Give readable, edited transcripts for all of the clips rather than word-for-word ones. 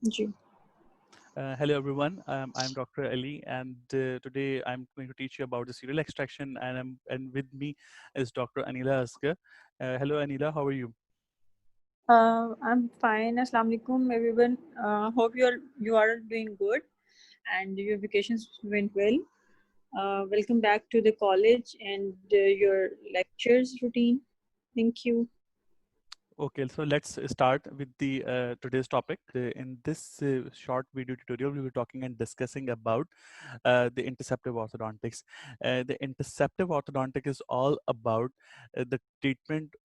Ji. Hello everyone, I'm Dr. Ali and today I'm going to teach you about the serial extraction and with me is Dr. Anila Asgar. Hello Anila, how are you? I'm fine. Assalamu alaikum, everyone. Hope you are doing good, and your vacations went well. Welcome back to the college and your lectures routine. Thank you. Okay, so let's start with the today's topic. In this short video tutorial, we were talking and discussing about the interceptive orthodontics. The interceptive orthodontic is all about the treatment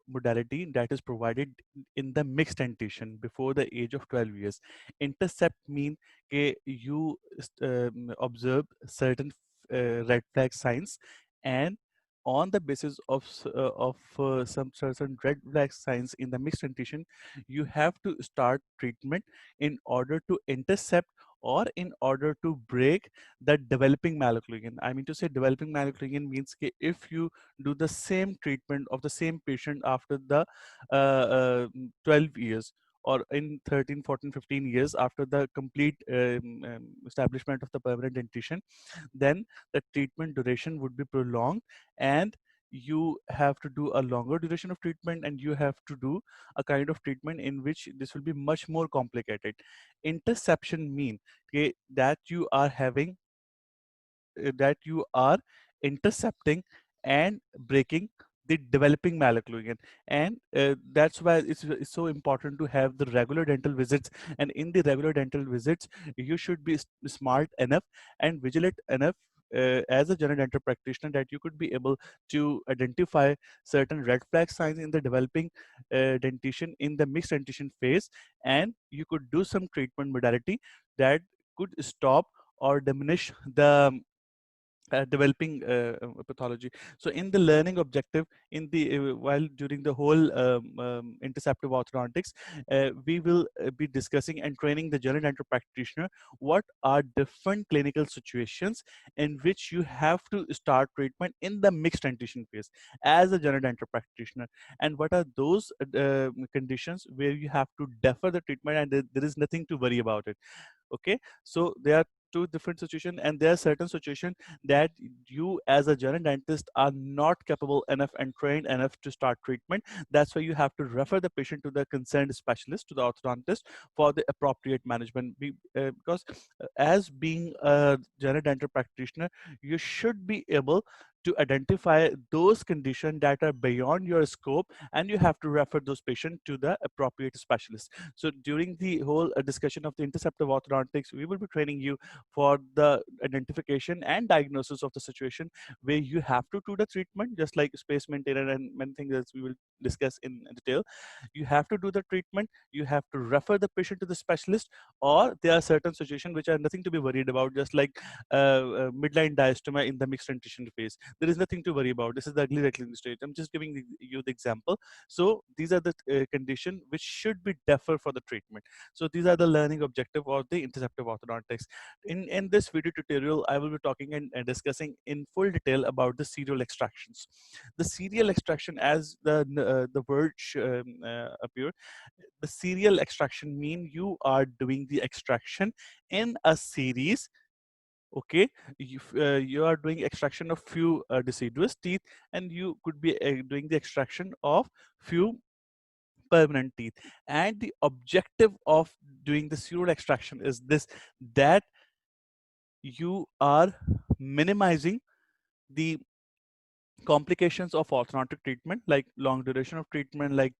modality that is provided in the mixed dentition before the age of 12 years. Intercept mean you observe certain red flag signs, and on the basis of some certain red flag signs in the mixed dentition, you have to start treatment in order to intercept or in order to break the developing malocclusion. I mean to say developing malocclusion means if you do the same treatment of the same patient after the 12 years or in 13, 14, 15 years after the complete establishment of the permanent dentition, then the treatment duration would be prolonged, and you have to do a longer duration of treatment, and you have to do a kind of treatment in which this will be much more complicated. Interception mean that you are having that you are intercepting and breaking the developing malocclusion, and that's why it's so important to have the regular dental visits. And in the regular dental visits, you should be smart enough and vigilant enough as a general dental practitioner that you could be able to identify certain red flag signs in the developing dentition in the mixed dentition phase, and you could do some treatment modality that could stop or diminish the developing pathology. So in the learning objective, in the while during the whole interceptive orthodontics, we will be discussing and training the general dental practitioner what are different clinical situations in which you have to start treatment in the mixed dentition phase as a general dental practitioner, and what are those conditions where you have to defer the treatment and there is nothing to worry about it. Okay, so there are two different situations, and there are certain situations that you as a general dentist are not capable enough and trained enough to start treatment. That's why you have to refer the patient to the concerned specialist, to the orthodontist, for the appropriate management. Because as being a general dental practitioner, you should be able to identify those conditions that are beyond your scope, and you have to refer those patients to the appropriate specialist. So during the whole discussion of the interceptive orthodontics, we will be training you for the identification and diagnosis of the situation where you have to do the treatment, just like space maintainer and many things that we will discuss in detail. You have to do the treatment, you have to refer the patient to the specialist, or there are certain situations which are nothing to be worried about, just like midline diastema in the mixed dentition phase. There is nothing to worry about. This is the ugly reclining stage. I'm just giving you the example. So these are the condition which should be deferred for the treatment. So these are the learning objective of the interceptive orthodontics. In this video tutorial, I will be talking and discussing in full detail about the serial extractions. The serial extraction, as the word appear, the serial extraction mean you are doing the extraction in a series. Okay, you are doing extraction of few deciduous teeth, and you could be doing the extraction of few permanent teeth. And the objective of doing the serial extraction is this, that you are minimizing the complications of orthodontic treatment, like long duration of treatment, like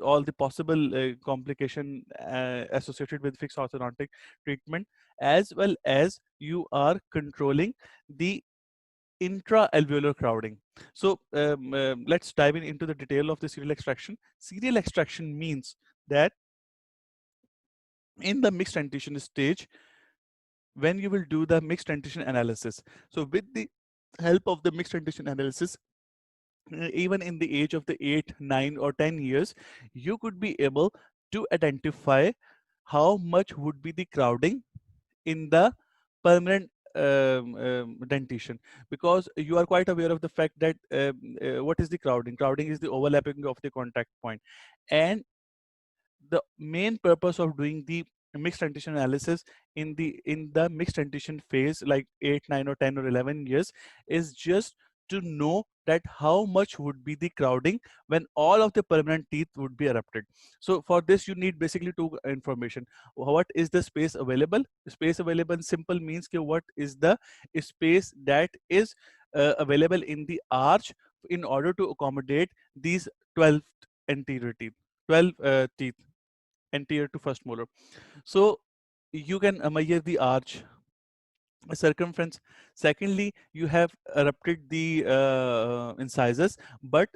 all the possible complication associated with fixed orthodontic treatment, as well as you are controlling the intra-alveolar crowding. So let's dive into the detail of the serial extraction. Serial extraction means that in the mixed dentition stage, when you will do the mixed dentition analysis, so with the help of the mixed dentition analysis, even in the age of the 8, 9, or 10 years, you could be able to identify how much would be the crowding in the permanent dentition, because you are quite aware of the fact that what is the crowding. Crowding is the overlapping of the contact point, and the main purpose of doing the mixed dentition analysis in the mixed dentition phase, like 8, 9, or 10 or 11 years, is just to know that how much would be the crowding when all of the permanent teeth would be erupted. So for this you need basically two information. What is the space available? Space available in simple means कि what is the space that is available in the arch in order to accommodate these 12 anterior teeth, 12 teeth anterior to first molar. So you can measure the arch circumference. Secondly, you have erupted the incisors, but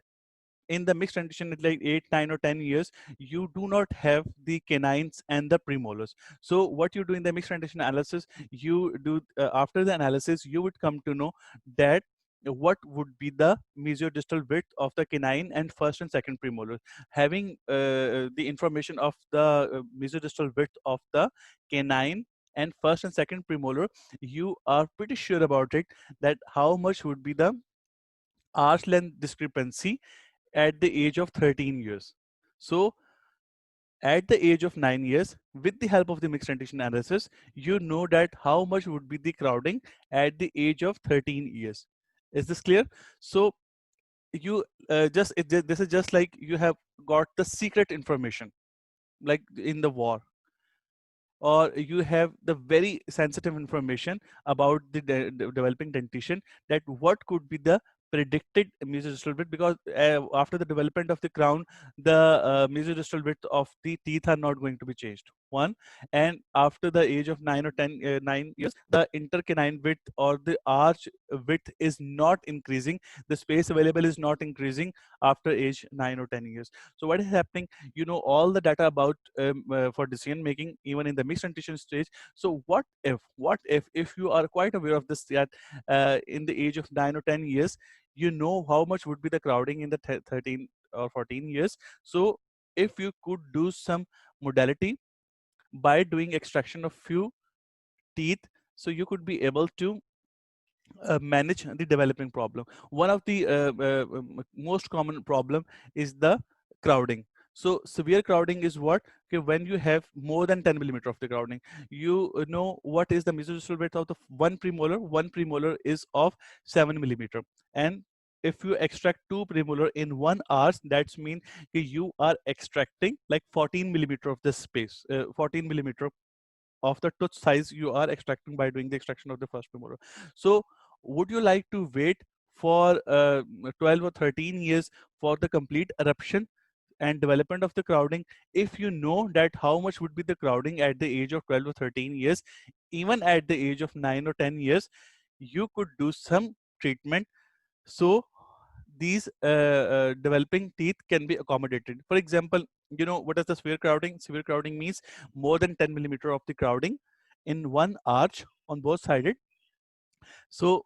in the mixed dentition, like 8, 9, or 10 years, you do not have the canines and the premolars. So what you do in the mixed dentition analysis, you do after the analysis, you would come to know that what would be the mesiodistal width of the canine and first and second premolar. Having the information of the mesiodistal width of the canine and first and second premolar, you are pretty sure about it that how much would be the arch length discrepancy at the age of 13 years. So at the age of 9 years, with the help of the mixed dentition analysis, you know that how much would be the crowding at the age of 13 years. Is this clear? So you this is just like you have got the secret information, like in the war, or you have the very sensitive information about the developing dentition, that what could be the predicted mesodistal width, because after the development of the crown, the mesodistal width of the teeth are not going to be changed. One, and after the age of 9 or 10 9 years, the intercanine width or the arch width is not increasing, the space available is not increasing after age 9 or 10 years. So what is happening, you know all the data about for decision making even in the mixed dentition stage. So what if you are quite aware of this, that in the age of 9 or 10 years, you know how much would be the crowding in the 13 or 14 years. So if you could do some modality by doing extraction of few teeth, so you could be able to manage the developing problem. One of the most common problem is the crowding. So severe crowding is what? Okay, when you have more than 10 millimeter of the crowding, you know what is the mesodistal width of the one premolar? One premolar is of 7 millimeter, and if you extract two premolar in one arch, that's mean you are extracting like 14 millimeter of this space, 14 millimeter of the tooth size you are extracting by doing the extraction of the first premolar. So would you like to wait for 12 or 13 years for the complete eruption and development of the crowding? If you know that how much would be the crowding at the age of 12 or 13 years, even at the age of 9 or 10 years, you could do some treatment, so these developing teeth can be accommodated. For example, you know what is the severe crowding? Severe crowding means more than 10 millimeter of the crowding in one arch on both sided. So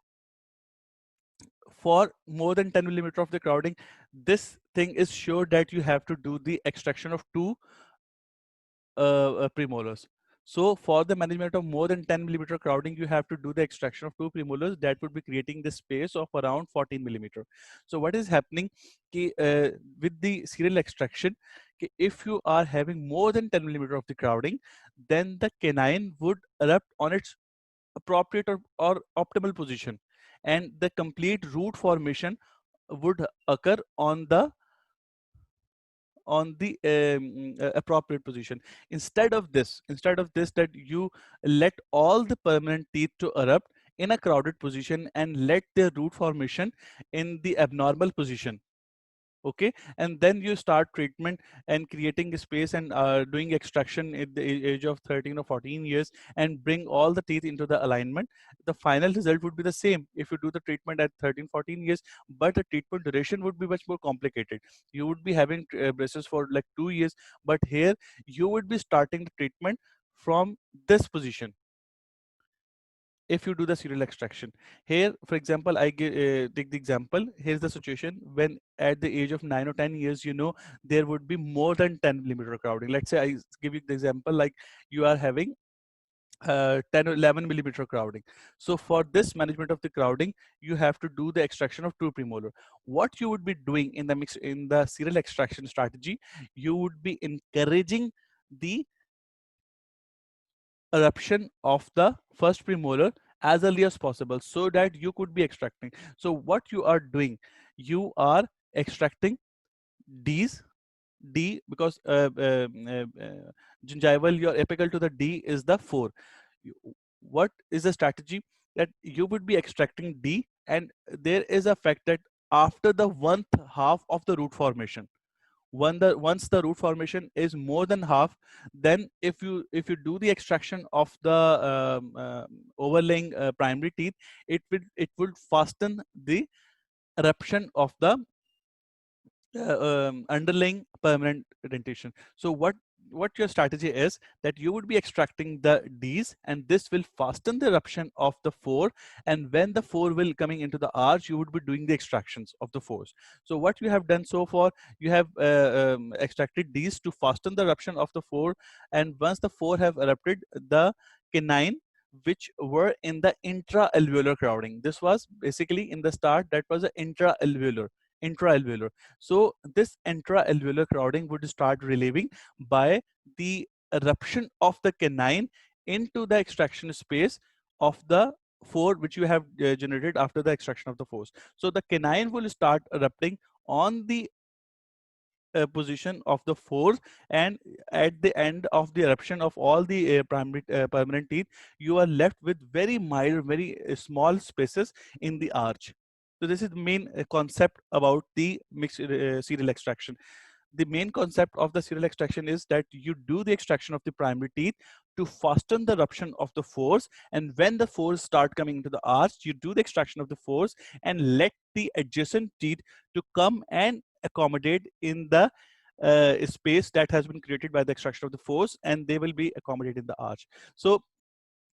for more than 10 millimeter of the crowding, this thing is sure that you have to do the extraction of two premolars. So for the management of more than 10 millimeter crowding, you have to do the extraction of two premolars that would be creating the space of around 14 millimeter. So what is happening with the serial extraction, if you are having more than 10 millimeter of the crowding, then the canine would erupt on its appropriate or optimal position, and the complete root formation would occur on the appropriate position. Instead of this, that you let all the permanent teeth to erupt in a crowded position and let their root formation in the abnormal position. Okay, and then you start treatment and creating a space and doing extraction at the age of 13 or 14 years and bring all the teeth into the alignment. The final result would be the same if you do the treatment at 13, 14 years, but the treatment duration would be much more complicated. You would be having braces for like 2 years, but here you would be starting the treatment from this position if you do the serial extraction. Here, for example, I take the example. Here's the situation when at the age of 9 or 10 years, you know, there would be more than 10 millimeter crowding. Let's say I give you the example, like you are having 10 or 11 millimeter crowding. So for this management of the crowding, you have to do the extraction of 2 premolar. What you would be doing in the serial extraction strategy, you would be encouraging the eruption of the first premolar as early as possible so that you could be extracting. So what you are doing, you are extracting D's, D, because gingival, your apical to the D is the 4. What is the strategy? That you would be extracting D, and there is a fact that after the 1/2 of the root formation, once the root formation is more than half, then if you do the extraction of the overlaying primary teeth, it would fasten the eruption of the underlying permanent dentation. So what your strategy is, that you would be extracting the D's, and this will fasten the eruption of the 4, and when the 4 will coming into the arch, you would be doing the extractions of the 4s. So what you have done so far, you have extracted D's to fasten the eruption of the 4, and once the 4 have erupted, the canine which were in the intra-alveolar crowding. This was basically in the start, that was an intra-alveolar. So this intra-alveolar crowding would start relieving by the eruption of the canine into the extraction space of the 4 which you have generated after the extraction of the 4s. So the canine will start erupting on the position of the 4s, and at the end of the eruption of all the primary permanent teeth, you are left with very mild, very small spaces in the arch. So this is the main concept about the mixed serial extraction. The main concept of the serial extraction is that you do the extraction of the primary teeth to fasten the eruption of the 4s, and when the 4s start coming into the arch, you do the extraction of the 4s and let the adjacent teeth to come and accommodate in the space that has been created by the extraction of the 4s, and they will be accommodated in the arch. So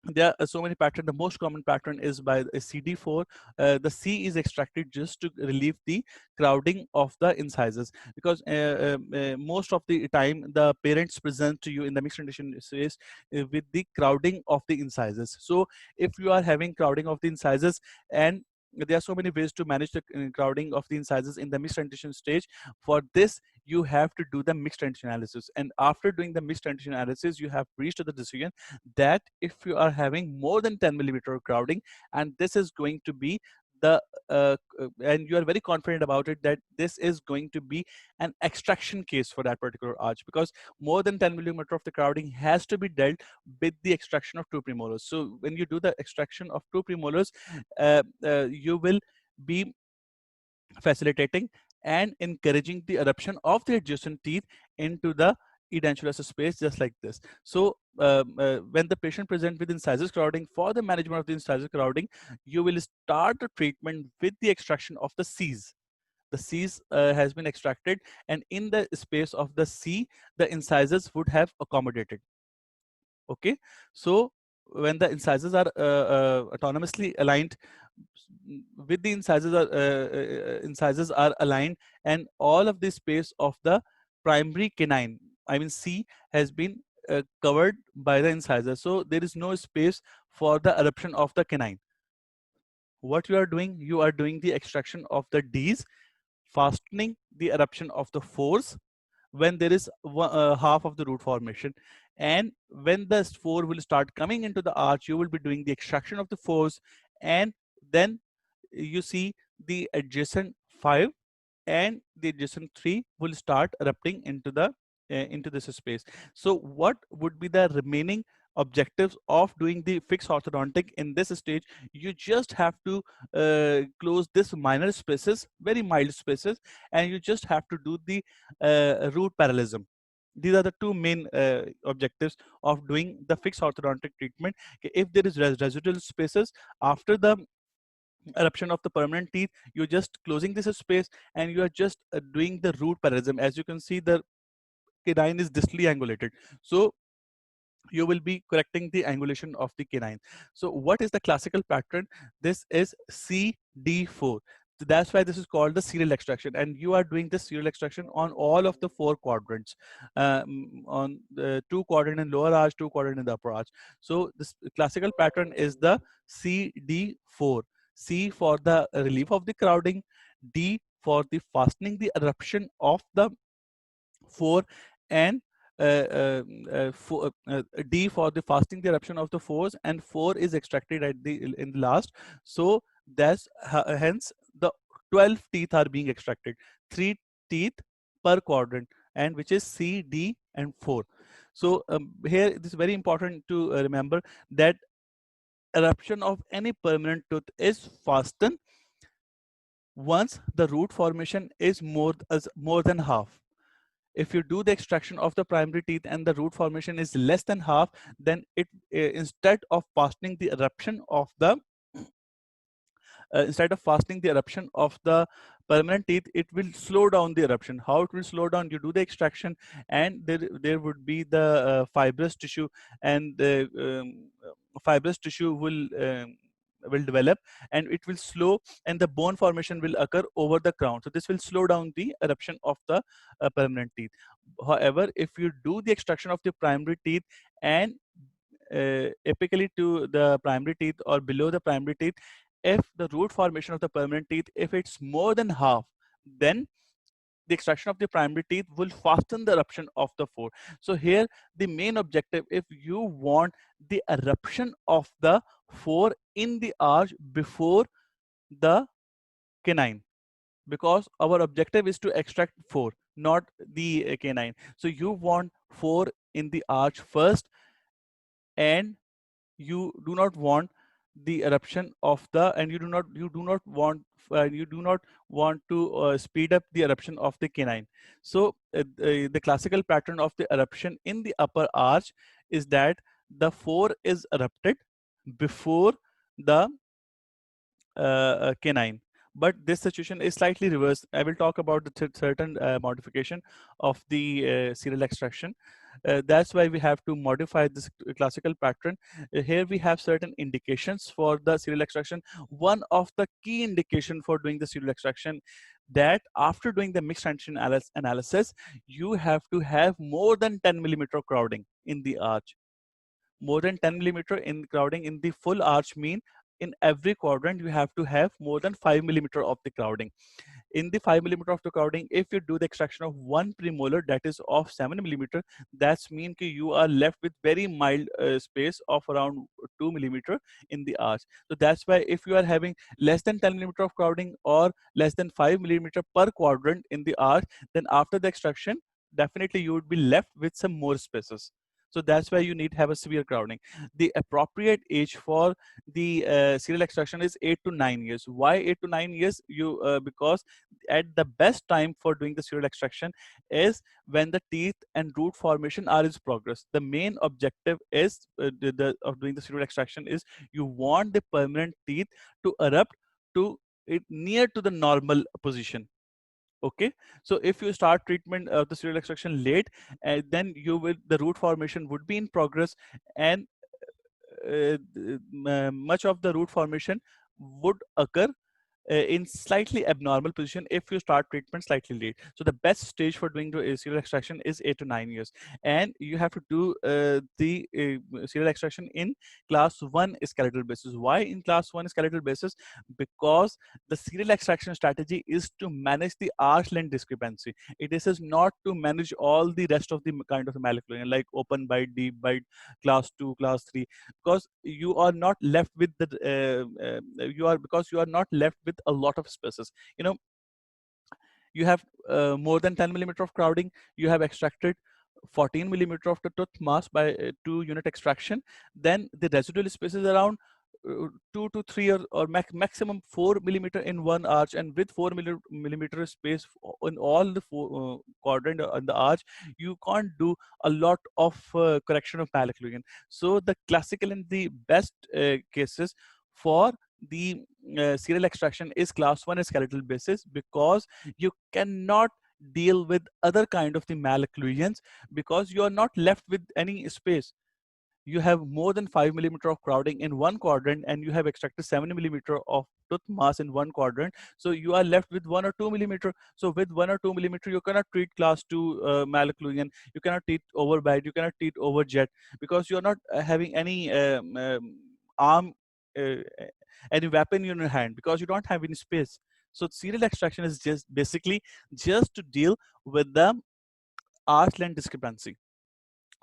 there are so many patterns. The most common pattern is by a CD4. The C is extracted just to relieve the crowding of the incisors, because most of the time the parents present to you in the mixed condition phase with the crowding of the incisors. So if you are having crowding of the incisors, and there are so many ways to manage the crowding of the incisors in the mixed condition stage. For this, you have to do the mixed condition analysis, and after doing the mixed condition analysis, you have reached the decision that if you are having more than 10 millimeter crowding, and this is going to be the and you are very confident about it, that this is going to be an extraction case for that particular arch, because more than 10 millimeter of the crowding has to be dealt with the extraction of 2 premolars. So when you do the extraction of 2 premolars, you will be facilitating and encouraging the eruption of the adjacent teeth into the edentulous space, just like this. So when the patient presents with incisors crowding, for the management of the incisors crowding, you will start the treatment with the extraction of the C's. The C's has been extracted, and in the space of the C, the incisors would have accommodated. Okay, so when the incisors are autonomously aligned with the incisors are aligned, and all of the space of the primary canine, I mean C, has been covered by the incisor, so there is no space for the eruption of the canine. What you are doing, you are doing the extraction of the D's, fastening the eruption of the 4s when there is half of the root formation, and when the 4 will start coming into the arch, you will be doing the extraction of the 4s, and then you see the adjacent 5 and the adjacent 3 will start erupting into this space. So what would be the remaining objectives of doing the fixed orthodontic in this stage? You just have to close this minor spaces, very mild spaces, and you just have to do the root parallelism. These are the two main objectives of doing the fixed orthodontic treatment. If there is residual spaces after the eruption of the permanent teeth, you're just closing this space, and you are just doing the root parallelism. As you can see, the canine is distally angulated, so you will be correcting the angulation of the canine. So what is the classical pattern? This is CD4. So that's why this is called the serial extraction, and you are doing this serial extraction on all of the 4 quadrants, on the 2 quadrant in lower arch, 2 quadrant in the upper arch. So this classical pattern is the CD4. C for the relief of the crowding, D for the fastening the eruption of the 4, and D for the fasting the eruption of the 4s, and 4 is extracted at the in the last. So that's hence the 12 teeth are being extracted, 3 teeth per quadrant, and which is C, D, and 4. So here it is very important to remember that eruption of any permanent tooth is fastened once the root formation is more than half. If you do the extraction of the primary teeth and the root formation is less than half, then it instead of fastening the eruption of the permanent teeth, it will slow down the eruption. How it will slow down? You do the extraction, and there would be the fibrous tissue, and the fibrous tissue will develop, and it will slow, and the bone formation will occur over the crown. So this will slow down the eruption of the permanent teeth. However, if you do the extraction of the primary teeth and apically to the primary teeth or below the primary teeth, if the root formation of the permanent teeth, if it's more than half, then the extraction of the primary teeth will fasten the eruption of the 4. So here the main objective, if you want the eruption of the 4 in the arch before the canine, because our objective is to extract 4, not the canine. So you want 4 in the arch first, and you do not want the eruption of the, and you do not want to speed up the eruption of the canine. So the classical pattern of the eruption in the upper arch is that the 4 is erupted before the canine. But this situation is slightly reversed. I will talk about the certain modification of the serial extraction. That's why we have to modify this classical pattern. Here we have certain indications for the serial extraction. One of the key indication for doing the serial extraction, that after doing the mixed antigen analysis, you have to have more than 10 millimeter crowding in the arch. More than 10 millimeter in crowding in the full arch mean in every quadrant you have to have more than 5 millimeter of the crowding. In the 5 millimeter of the crowding, if you do the extraction of one premolar that is of 7 millimeter, that's mean that you are left with very mild space of around 2 millimeter in the arch. So that's why if you are having less than 10 millimeter of crowding or less than 5 millimeter per quadrant in the arch, then after the extraction definitely you would be left with some more spaces. So that's why you need to have a severe crowding. The appropriate age for the serial extraction is 8 to 9 years. Why 8 to 9 years? Because at the best time for doing the serial extraction is when the teeth and root formation are in progress. The main objective is of doing the serial extraction is you want the permanent teeth to erupt to it near to the normal position. Okay, so if you start treatment of the serial extraction late, then the root formation would be in progress, and much of the root formation would occur in slightly abnormal position if you start treatment slightly late. So the best stage for doing the serial extraction is 8 to 9 years, and you have to do the serial extraction in class 1 skeletal basis. Why in class 1 skeletal basis? Because the serial extraction strategy is to manage the arch length discrepancy. It is not to manage all the rest of the kind of malaclusion like open bite, deep bite, class 2, class 3, because you are not left with the because you are not left with a lot of spaces. You know, you have more than 10 millimeter of crowding, you have extracted 14 millimeter of the tooth mass by 2-unit extraction, then the residual space is around 2 to 3 or maximum 4 millimeter in one arch, and with 4 millimeter space in all the quadrant on the arch, you can't do a lot of correction of malocclusion. So the classical and the best cases for the serial extraction is class 1 skeletal basis, because you cannot deal with other kind of the malocclusions because you are not left with any space. you have more than 5 millimeter of crowding in one quadrant and you have extracted 7 millimeter of tooth mass in one quadrant, so you are left with 1 or 2 millimeter. So with 1 or 2 millimeter, you cannot treat class 2 malocclusion, you cannot treat overbite, you cannot treat overjet, because you're not having any arm, uh, any weapon in your hand, because you don't have any space. So serial extraction is just basically just to deal with the arch length discrepancy.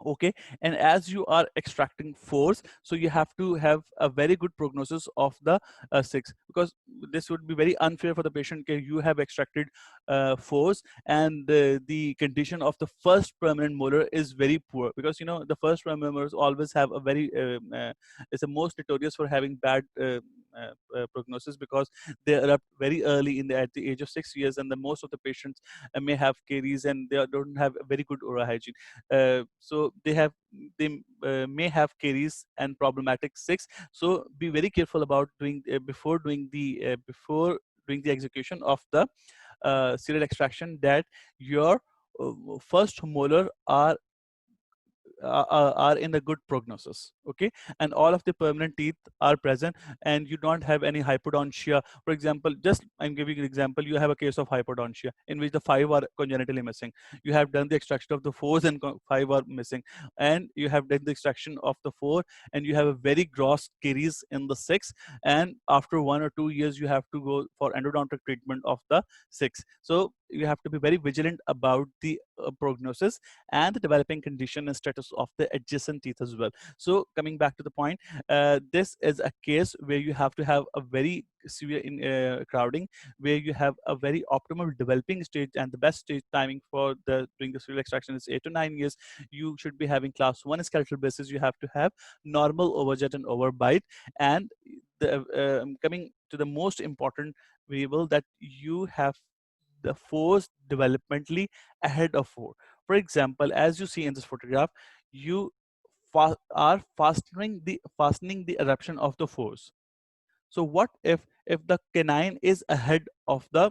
Okay, and as you are extracting force, so you have to have a very good prognosis of the six, because this would be very unfair for the patient. Okay, you have extracted force and the condition of the first permanent molar is very poor, because you know the first permanent molars always have a very is the most notorious for having bad prognosis, because they erupt very early in the at the age of 6 years, and the most of the patients may have caries and they don't have a very good oral hygiene. So they may have caries and problematic six. So be very careful about doing before doing the execution of the serial extraction, that your first molar are in a good prognosis. Okay, and all of the permanent teeth are present and you don't have any hypodontia. For example, just I'm giving you an example, you have a case of hypodontia in which the five are congenitally missing. You have done the extraction of the fours and five are missing, and you have done the extraction of the four and you have a very gross caries in the six, and after 1 or 2 years you have to go for endodontic treatment of the six. So you have to be very vigilant about the prognosis and the developing condition and status of the adjacent teeth as well. So coming back to the point, this is a case where you have to have a very severe crowding, where you have a very optimal developing stage, and the best stage timing for the doing the serial extraction is 8 to 9 years. You should be having class 1 skeletal basis, you have to have normal overjet and overbite, and coming to the most important variable, that you have the force developmentally ahead of four. For example, as you see in this photograph, you are fastening the eruption of the force. So what if the canine is ahead of the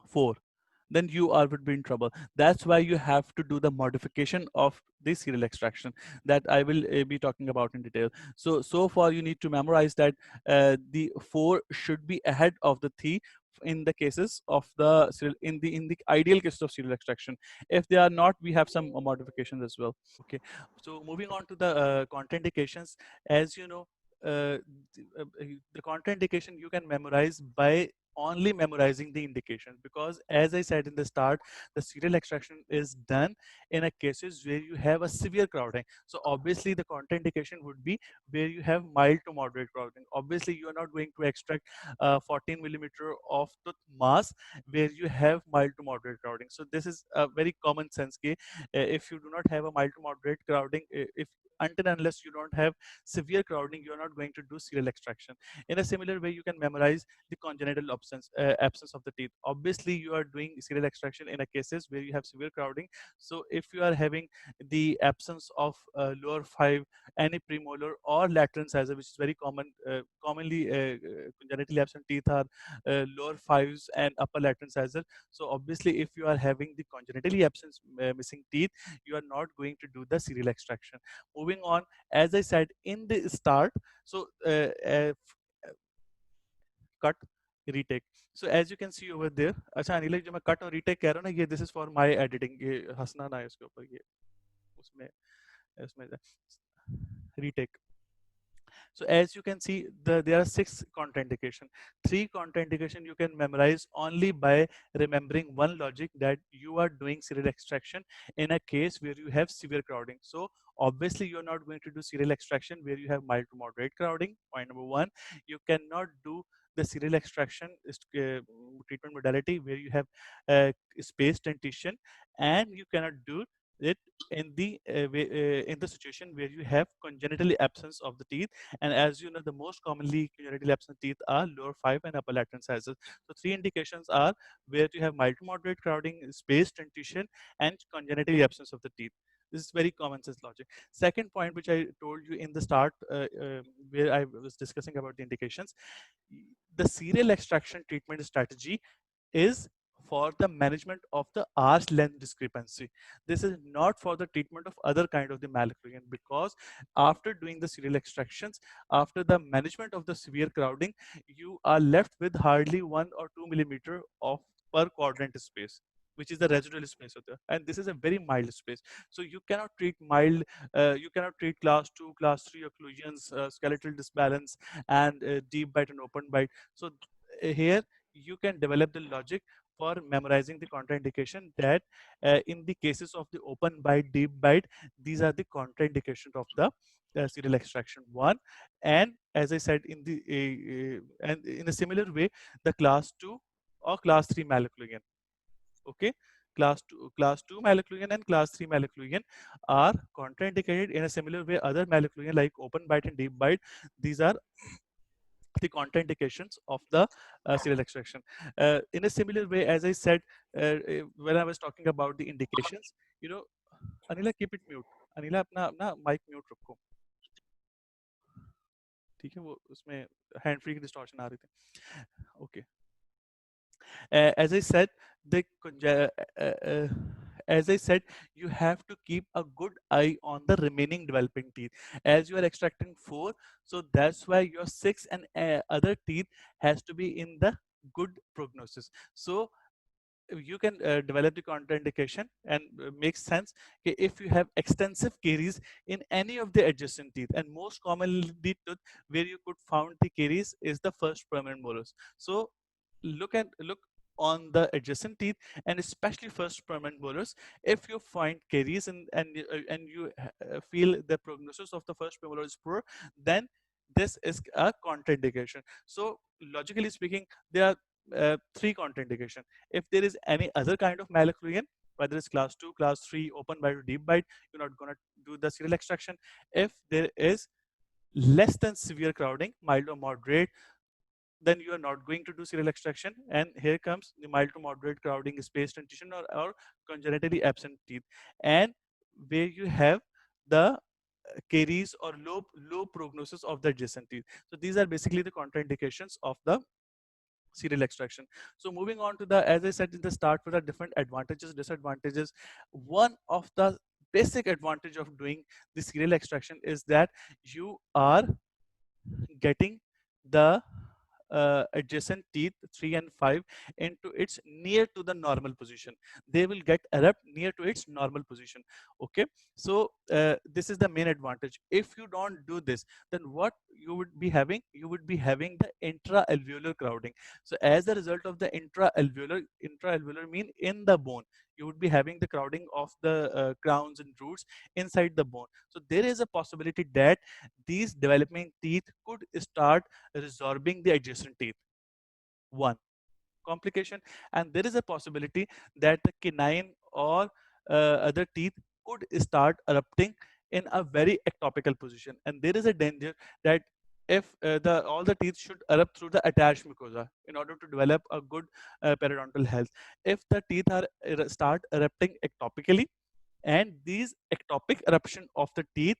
four? Then you are would be in trouble. That's why you have to do the modification of the serial extraction that I will be talking about in detail. So far you need to memorize that the four should be ahead of the three in the cases of the serial, in the ideal case of serial extraction. If they are not, we have some modifications as well. Okay, so moving on to the contraindications. As you know, uh, the contraindication you can memorize by only memorizing the indications, because as I said in the start, the serial extraction is done in a cases where you have a severe crowding. So obviously the contraindication would be where you have mild to moderate crowding. Obviously you are not going to extract 14 millimeter of tooth mass where you have mild to moderate crowding. So this is a very common sense case. If you do not have a mild to moderate crowding, if until unless you don't have severe crowding, you're not going to do serial extraction. In a similar way, you can memorize the congenital absence of the teeth. Obviously, you are doing serial extraction in a cases where you have severe crowding. So if you are having the absence of lower five, any premolar or lateral incisor, which is very commonly congenitally absent teeth are lower fives and upper lateral incisor. So obviously, if you are having the congenitally absent missing teeth, you are not going to do the serial extraction. Moving on, as I said in the start, so cut retake. So as you can see over there, अच्छा अनिल जो मैं cut और retake कह रहा हूँ ना, ये this is for my editing, ये हंसना ना है इसके ऊपर, ये उसमें उसमें retake. So as you can see, there are 6 contraindication. 3 contraindication you can memorize only by remembering one logic, that you are doing serial extraction in a case where you have severe crowding. So obviously you're not going to do serial extraction where you have mild to moderate crowding. Point number one, you cannot do the serial extraction treatment modality where you have spaced dentition, and you cannot do it in the situation where you have congenitally absence of the teeth. And as you know, the most commonly congenitally absent teeth are lower five and upper lateral incisors. So three indications are where you have mild to moderate crowding, spaced dentition, and congenitally absence of the teeth. This is very common sense logic. Second point, which I told you in the start, where I was discussing about the indications, the serial extraction treatment strategy is for the management of the arch length discrepancy. This is not for the treatment of other kind of the malocclusion, because after doing the serial extractions, after the management of the severe crowding, you are left with hardly 1 or 2 millimeter of per quadrant space, which is the residual space of the, and this is a very mild space. So you cannot treat mild, you cannot treat class 2, class 3 occlusions, skeletal disbalance, and deep bite and open bite. So here you can develop the logic for memorizing the contraindication, that in the cases of the open bite, deep bite, these are the contraindications of the serial extraction 1. And as I said, in the and in a similar way, the class 2 or class 3 malocclusion. Okay, class 2 malocclusion and class 3 malocclusion are contraindicated in a similar way. Other malocclusion like open bite and deep bite, these are the contraindications of the serial extraction. In a similar way, as I said, when I was talking about the indications, you know, Anila, keep it mute. Anila अपना अपना mic mute रखो, ठीक है, वो उसमें hand free की distortion आ रही थी. Okay. As I said, the as I said, you have to keep a good eye on the remaining developing teeth. As you are extracting 4, so that's why your 6 and other teeth has to be in the good prognosis. So you can develop the contraindication, and makes sense if you have extensive caries in any of the adjacent teeth, and most commonly the tooth where you could found the caries is the first permanent molars. So look on the adjacent teeth, and especially first permanent molars. If you find caries and you feel the prognosis of the first premolar is poor, then this is a contraindication. So logically speaking, there are 3 contraindication. If there is any other kind of malocclusion, whether it's class 2, class 3, open bite or deep bite, you're not going to do the serial extraction. If there is less than severe crowding, mild or moderate, then you are not going to do serial extraction. And here comes the mild to moderate crowding, spaced dentition, or congenitally absent teeth, and where you have the caries or low prognosis of the adjacent teeth. So these are basically the contraindications of the serial extraction. So moving on to the, as I said in the start, for the different advantages, disadvantages. One of the basic advantage of doing the serial extraction is that you are getting the adjacent teeth 3 and 5 into its near to the normal position. They will get erupt near to its normal position. Okay, so this is the main advantage. If you don't do this, then what you would be having, you would be having the intra-alveolar crowding. So as a result of the intra-alveolar mean in the bone, you would be having the crowding of the crowns and roots inside the bone. So there is a possibility that these developing teeth could start resorbing the adjacent teeth. One complication. And there is a possibility that the canine or other teeth could start erupting in a very ectopical position, and there is a danger that if the all the teeth should erupt through the attached mucosa in order to develop a good periodontal health. If the teeth are start erupting ectopically, and these ectopic eruption of the teeth,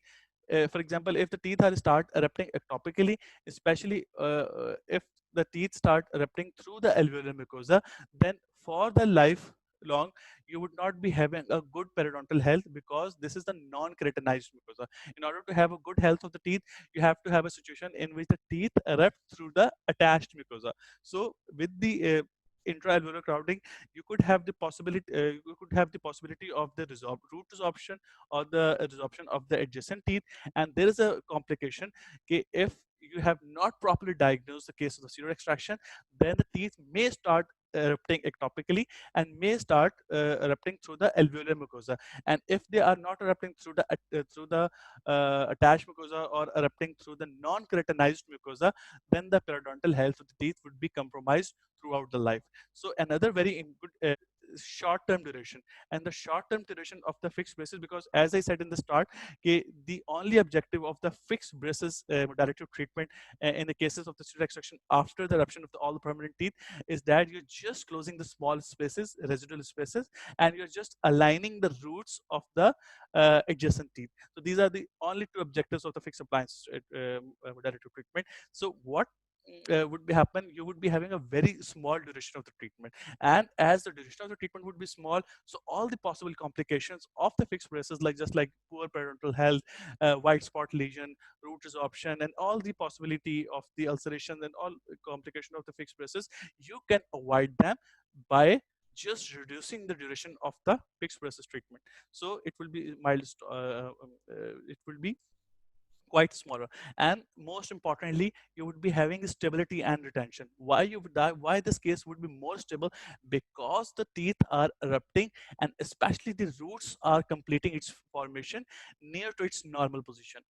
for example, if the teeth are start erupting ectopically, especially if the teeth start erupting through the alveolar mucosa, then for the life long you would not be having a good periodontal health, because this is the non-keratinized mucosa. In order to have a good health of the teeth, you have to have a situation in which the teeth erupt through the attached mucosa. So with the intra-alveolar crowding, you could have the possibility of the root resorption or the resorption of the adjacent teeth. And there is a complication, okay, if you have not properly diagnosed the case of the serial extraction, then the teeth may start erupting ectopically and may start erupting through the alveolar mucosa. And if they are not erupting through the attached mucosa or erupting through the non-keratinized mucosa, then the periodontal health of the teeth would be compromised throughout the life. So another very good short-term duration, and the short-term duration of the fixed braces, because as I said in the start, okay, the only objective of the fixed braces modality of treatment in the cases of the serial extraction after the eruption of all the permanent teeth is that you're just closing the small spaces, residual spaces, and you're just aligning the roots of the adjacent teeth. So these are the only two objectives of the fixed appliance modality of treatment. So what would be happen, you would be having a very small duration of the treatment, and as the duration of the treatment would be small, so all the possible complications of the fixed braces, like just like poor parental health, white spot lesion, root resorption, and all the possibility of the ulceration and all complication of the fixed braces, you can avoid them by just reducing the duration of the fixed braces treatment. So it will be mild, it will be quite smaller, and most importantly, you would be having stability and retention. Why you would die, why this case would be more stable? Because the teeth are erupting, and especially the roots are completing its formation near to its normal position.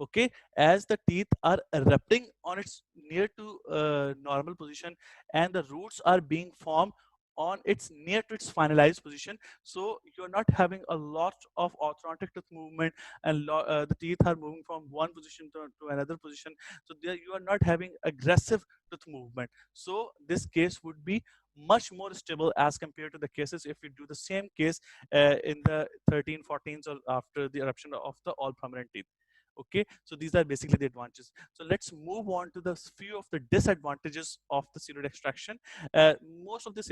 Okay, as the teeth are erupting on its near to normal position, and the roots are being formed on its near to its finalized position, so you're not having a lot of orthodontic tooth movement, and the teeth are moving from one position to another position, so there you are not having aggressive tooth movement. So this case would be much more stable as compared to the cases if you do the same case in the 13 14s or after the eruption of the all permanent teeth. Okay, so these are basically the advantages. So let's move on to the few of the disadvantages of the serial extraction. Most of the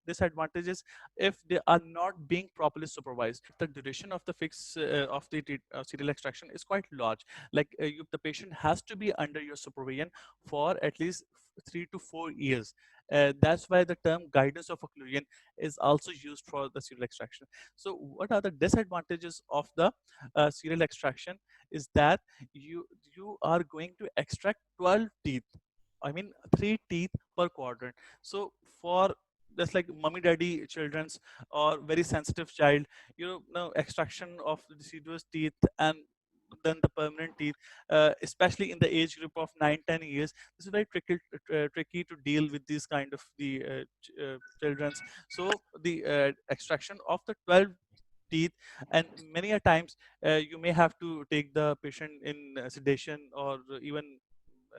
disadvantages, if they are not being properly supervised, the duration of the fix of the serial extraction is quite large. Like the patient has to be under your supervision for at least 3 to 4 years. That's why the term guidance of occlusion is also used for the serial extraction. So what are the disadvantages of the serial extraction? Is that you are going to extract 12 teeth. I mean 3 teeth per quadrant. So for just like mummy daddy children's or very sensitive child, extraction of the deciduous teeth and then the permanent teeth, especially in the age group of 9-10 years, this is very tricky to deal with these kind of the children's. So the extraction of the 12 teeth, and many a times you may have to take the patient in sedation or even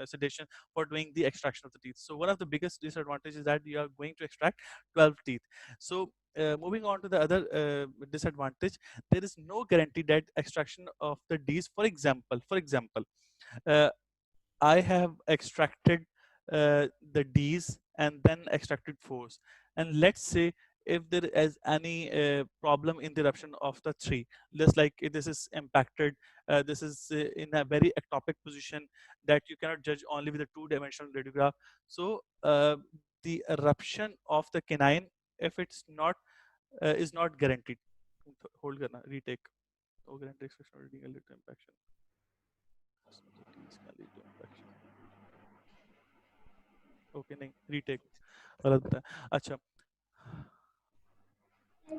sedation for doing the extraction of the teeth. So one of the biggest disadvantages is that you are going to extract 12 teeth. So moving on to the other disadvantage, there is no guarantee that extraction of the D's, for example, uh, I have extracted the D's and then extracted fours. And let's say if there is any problem in the eruption of the three, just like if this is impacted, this is in a very ectopic position that you cannot judge only with a two-dimensional radiograph. So the eruption of the canine, if it's not, is not guaranteed. Hold करना, retake. Oh, guarantee extraction already can lead to impaction. So the T's can lead to impaction. Okay नहीं retake गलत बताया अच्छा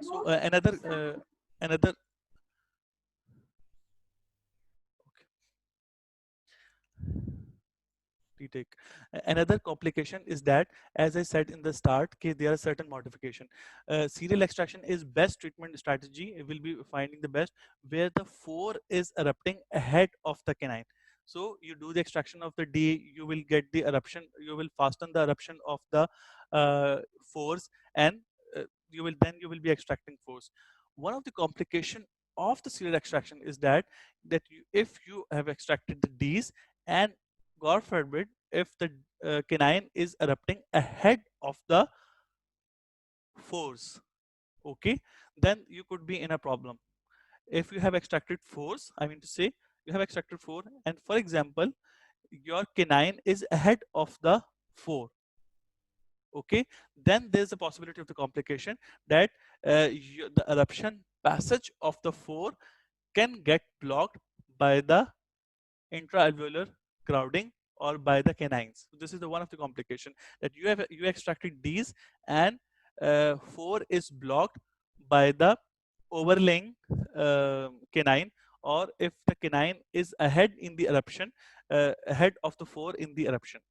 so another okay, retake. Another complication is that, as I said in the start, okay, there are certain modification. Serial extraction is best treatment strategy. It will be finding the best where the four is erupting ahead of the canine. So you do the extraction of the D, you will get the eruption, you will fasten the eruption of the fours, and you will be extracting fours. One of the complication of the serial extraction is that if you have extracted the D's, and God forbid, if the canine is erupting ahead of the fours, okay, then you could be in a problem. If you have extracted fours, I mean to say, you have extracted four, and for example, your canine is ahead of the four, okay, then there's a possibility of the complication that the eruption passage of the four can get blocked by the intraalveolar crowding or by the canines. So this is the one of the complication that you extracted these, and four is blocked by the overlaying canine, or if the canine is ahead in the eruption, ahead of the four in the eruption.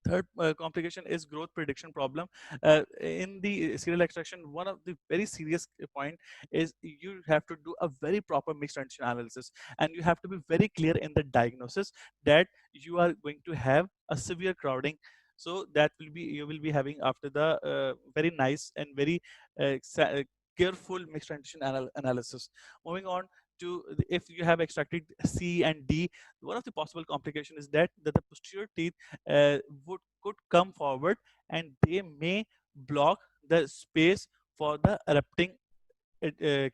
Third complication is growth prediction problem. In the serial extraction, one of the very serious point is you have to do a very proper mixed dentition analysis, and you have to be very clear in the diagnosis that you are going to have a severe crowding. So that will be you will be having after the very nice and very careful mixed dentition analysis. Moving on, if you have extracted C and D, one of the possible complication is that the posterior teeth could come forward, and they may block the space for the erupting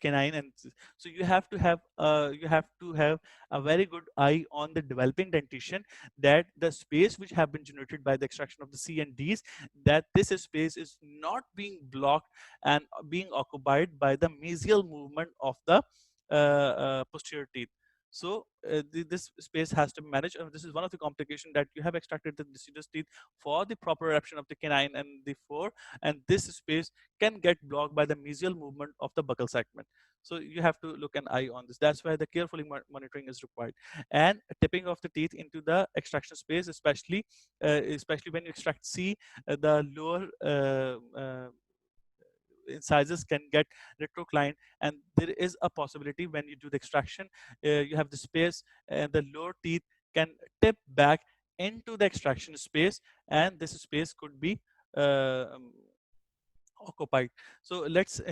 canine. And so you have to have a very good eye on the developing dentition, that the space which have been generated by the extraction of the C and D's, that this space is not being blocked and being occupied by the mesial movement of the posterior teeth. So this space has to be managed, and this is one of the complications, that you have extracted the deciduous teeth for the proper eruption of the canine and the four, and this space can get blocked by the mesial movement of the buccal segment. So you have to look an eye on this. That's why the carefully monitoring is required. And tipping of the teeth into the extraction space, especially when you extract C, the lower incisors can get retroclined, and there is a possibility when you do the extraction, you have the space, and the lower teeth can tip back into the extraction space, and this space could be occupied. So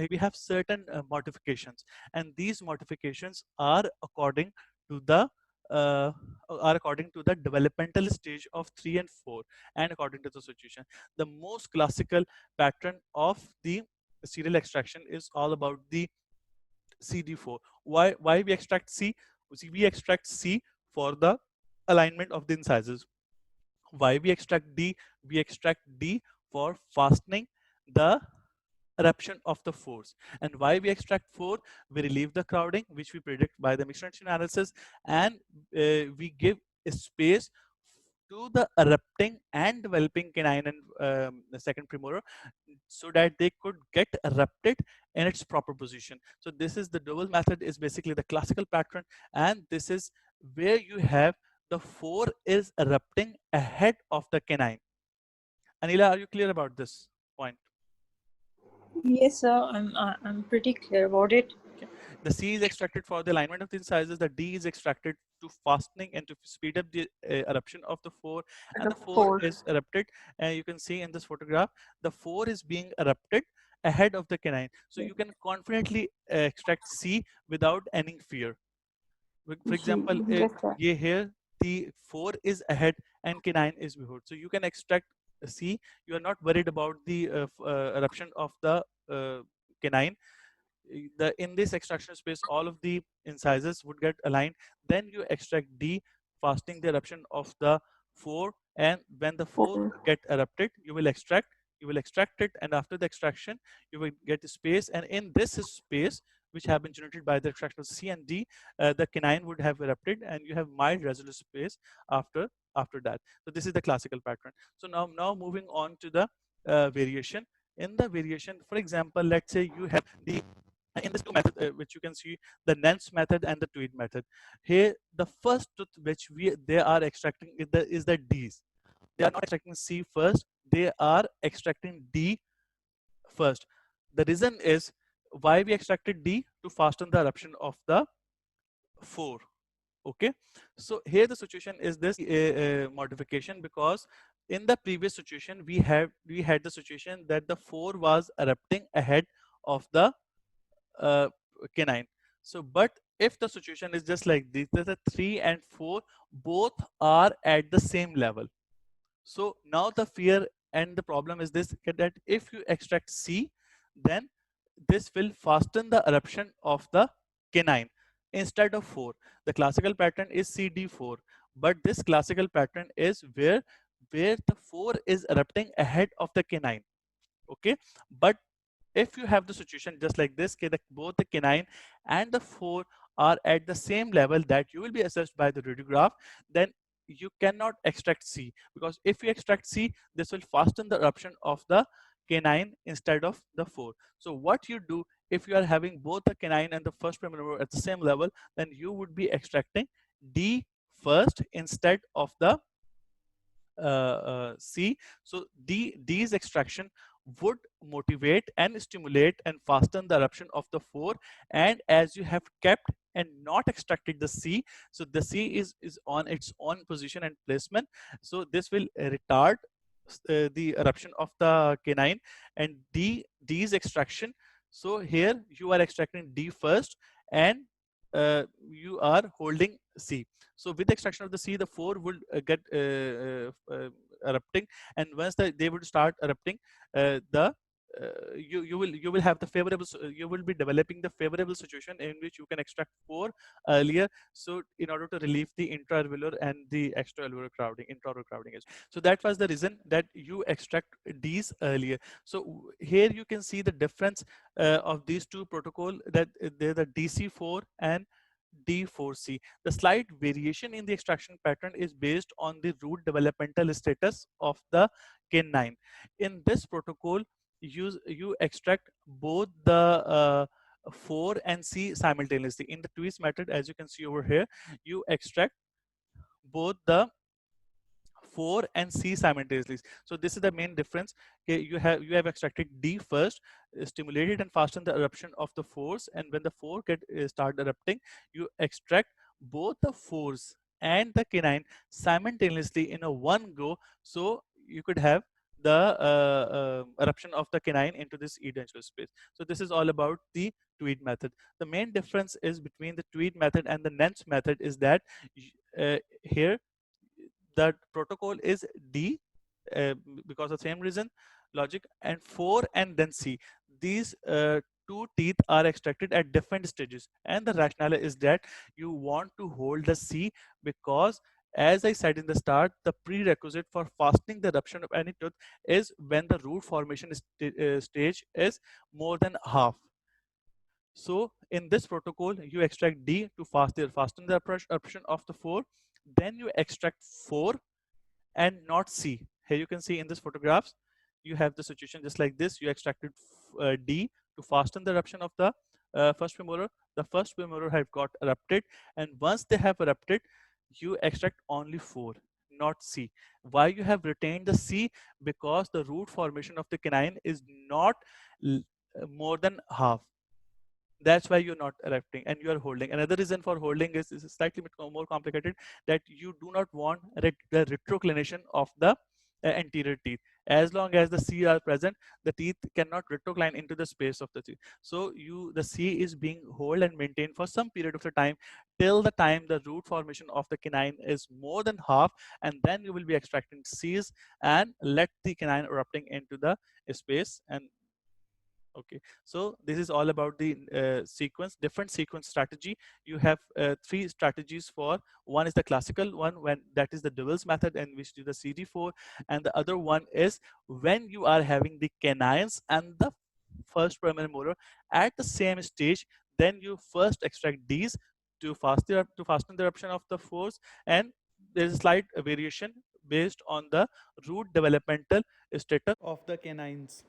we have certain modifications, and these modifications are uh, according to the developmental stage of 3 and 4, and according to the situation. The most classical pattern of the serial extraction is all about the CD4. Why we extract C? See, we extract C for the alignment of the incisors. Why we extract D? We extract D for fastening the eruption of the force. And why we extract 4? We relieve the crowding, which we predict by the mixed tension analysis, and we give a space to the erupting and developing canine and the second premolar, so that they could get erupted in its proper position. So this is the Dovell method, is basically the classical pattern, and this is where you have the 4 is erupting ahead of the canine. Anila, are you clear about this point? Yes, sir. I'm pretty clear about it. Okay. The C is extracted for the alignment of the incisors. The D is extracted to fastening and to speed up the eruption of the 4. And the 4 is erupted. And you can see in this photograph, the 4 is being erupted ahead of the canine. So you can confidently extract C without any fear. For example, here the 4 is ahead and canine is behind. So you can extract C. You are not worried about the eruption of the canine. In this extraction space, all of the incisors would get aligned. Then you extract D, fastening the eruption of the 4, and when the 4 get erupted, you will extract it, and after the extraction you will get the space, and in this space which have been generated by the extraction of C and D, the canine would have erupted, and you have mild residual space after that. So this is the classical pattern. So now moving on to the variation. In the variation, for example, let's say you have the in this two method, which you can see, the Nance method and the Tweed method. Here, the first tooth which they are extracting is the D's. They are not extracting C first. They are extracting D first. The reason is why we extracted D, to fasten the eruption of the 4. Okay, so here the situation is this modification, because in the previous situation we had the situation that the 4 was erupting ahead of the canine. So but if the situation is just like this, the 3 and 4 both are at the same level. So now the fear and the problem is this, that if you extract C, then this will fasten the eruption of the canine instead of 4. The classical pattern is CD4, but this classical pattern is where the 4 is erupting ahead of the canine. Okay, but if you have the situation just like this, both the canine and the 4 are at the same level that you will be assessed by the radiograph, then you cannot extract C, because if you extract C, this will fasten the eruption of the canine instead of the 4. So what you do, if you are having both the canine and the first premolar at the same level, then you would be extracting D first instead of the C. So D's extraction would motivate and stimulate and fasten the eruption of the 4. And as you have kept and not extracted the C, so the C is on its own position and placement. So this will retard the eruption of the canine, and D's extraction. So here you are extracting D first, and you are holding C. So with the extraction of the C, the 4 would get erupting, and once they would start erupting, the you will have the favorable, you will be developing the favorable situation in which you can extract 4 earlier, so in order to relieve the intra-alveolar and the extra-alveolar crowding, intra-alveolar crowding is. So that was the reason that you extract these earlier. So here you can see the difference of these two protocol, that they're the DC4 and D4C. The slight variation in the extraction pattern is based on the root developmental status of the canine. In this protocol, you extract both the 4 and C simultaneously. In the twist method, as you can see over here, you extract both the 4 and C simultaneously. So this is the main difference. Okay, you have extracted D first, stimulated and fastened the eruption of the 4s, and when the 4 get start erupting, you extract both the 4s and the canine simultaneously in a one go, so you could have the eruption of the canine into this edentulous space. So this is all about the Tweed method. The main difference is between the Tweed method and the Nance method is that here the protocol is D, because of the same reason, logic, and 4 and then C. These two teeth are extracted at different stages, and the rationale is that you want to hold the C because, as I said in the start, the prerequisite for fastening the eruption of any tooth is when the root formation stage is more than half. So in this protocol, you extract D to fasten the eruption of the 4. Then you extract 4 and not C. Here you can see in this photographs, you have the situation just like this. You extracted D to fasten the eruption of the first premolar. The first premolar have got erupted, and once they have erupted, you extract only 4, not C. Why you have retained the C? Because the root formation of the canine is not more than half. That's why you're not erupting and you are holding. Another reason for holding is slightly bit more complicated, that you do not want the retroclination of the anterior teeth. As long as the C are present, the teeth cannot retrocline into the space of the teeth. So the C is being held and maintained for some period of the time, till the time the root formation of the canine is more than half, and then you will be extracting C's and let the canine erupting into the space. And okay, so this is all about the different sequence strategy. You have 3 strategies for. One is the classical one, when that is the Dewey's method, and which do the CD4, and the other one is when you are having the canines and the first primary molar at the same stage. Then you first extract these to fasten the eruption of the force, and there is a slight variation based on the root developmental status of the canines.